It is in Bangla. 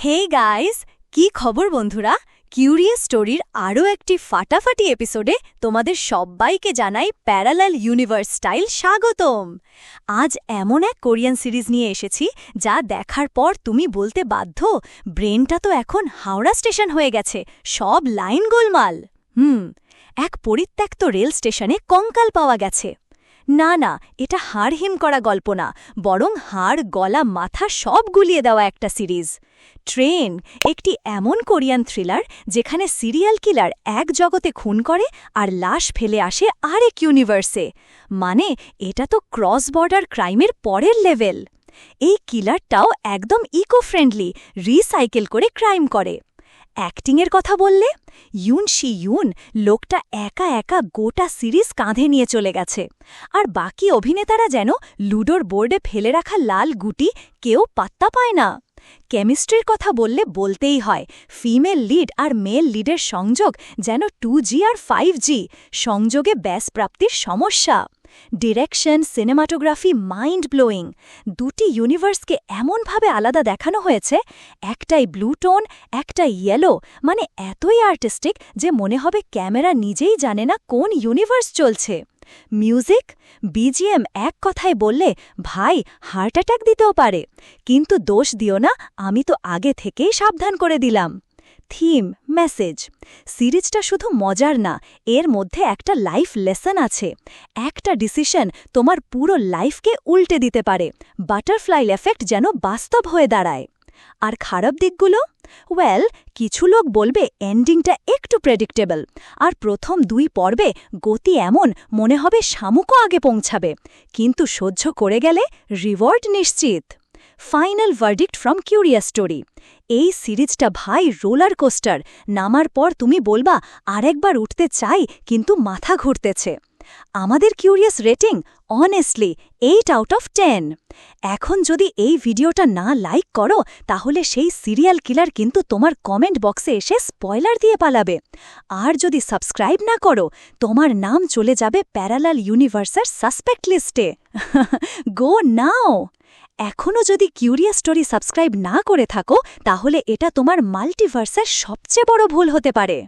হেই গাইস, কি খবর বন্ধুরা? কিউরিয়াস স্টোরির আরও একটি ফাটাফাটি এপিসোডে তোমাদের সবাইকে জানাই প্যারালাল ইউনিভার্স স্টাইল স্বাগতম। আজ এমন এক কোরিয়ান সিরিজ নিয়ে এসেছি যা দেখার পর তুমি বলতে বাধ্য, ব্রেনটা তো এখন হাওড়া স্টেশন হয়ে গেছে, সব লাইন গোলমাল। এক পরিত্যক্ত রেল স্টেশনে কঙ্কাল পাওয়া গেছে। না না, এটা হাড়হিম করা গল্প না, বরং হাড় গলা মাথা সব গুলিয়ে দেওয়া একটা সিরিজ। ট্রেন একটি এমন কোরিয়ান থ্রিলার যেখানে সিরিয়াল কিলার এক জগতে খুন করে আর লাশ ফেলে আসে আরেক ইউনিভার্সে। মানে এটা তো ক্রস বর্ডার ক্রাইমের পরের লেভেল। এই কিলারটাও একদম ইকো ফ্রেন্ডলি, রিসাইকেল করে ক্রাইম করে। অ্যাক্টিংয়ের কথা বললে ইউন শি ইউন লোকটা একা একা গোটা সিরিজ কাঁধে নিয়ে চলে গেছে, আর বাকি অভিনেতারা যেন লুডোর বোর্ডে ফেলে রাখা লাল গুটি, কেউ পাত্তা পায় না। কেমিস্ট্রির কথা বললে বলতেই হয়, ফিমেল লিড আর মেল লিডের সংযোগ যেন 2G আর 5G, সংযোগে ব্যাসপ্রাপ্তির সমস্যা। Direction, cinematography mind blowing. দুটি ইউনিভার্সকে এমনভাবে আলাদা দেখানো হয়েছে, একটাই ব্লু টোন, একটা ইয়েলো, মানে এতই আর্টিস্টিক যে মনে হবে ক্যামেরা নিজেই জানে না কোন ইউনিভার্স চলছে। মিউজিক, বিজিএম এক কথায় বললে ভাই হার্ট অ্যাটাক দিতেও পারে, কিন্তু দোষ দিও না, আমি তো আগে থেকেই সাবধান করে দিলাম। Theme, message. সিরিজটা শুধু মজার না, এর মধ্যে একটা লাইফ লেসন আছে। একটা ডিসিশন তোমার পুরো লাইফকে উল্টে দিতে পারে, বাটারফ্লাই এফেক্ট যেন বাস্তব হয়ে দাঁড়ায়। আর খারাপ দিকগুলো? ওয়েল, কিছু লোক বলবে এন্ডিংটা একটু প্রেডিক্টেবল, আর প্রথম 2 পর্বে গতি এমন মনে হবে শামুকও আগে পৌঁছাবে, কিন্তু সহ্য করে গেলে রিওয়ার্ড নিশ্চিত। Final verdict from curious story. এই সিরিজটা ভাই রোলার কোস্টার, নামার পর তুমি বলবা আরেকবার উঠতে চাই, কিন্তু মাথা ঘুরতেছে। আমাদের curious rating honestly 8 out of 10। এখন যদি এই ভিডিওটা না লাইক করো, তাহলে সেই সিরিয়াল কিলার কিন্তু তোমার কমেন্ট বক্সে এসে স্পয়লার দিয়ে পালাবে। আর যদি সাবস্ক্রাইব না করো, তোমার নাম চলে যাবে প্যারালাল ইউনিভার্সের সাসপেক্ট লিস্টে। গো নাও। এখনও যদি কিউরিয়াস স্টোরি সাবস্ক্রাইব না করে থাকো, তাহলে এটা তোমার মাল্টিভার্সের সবচেয়ে বড় ভুল হতে পারে।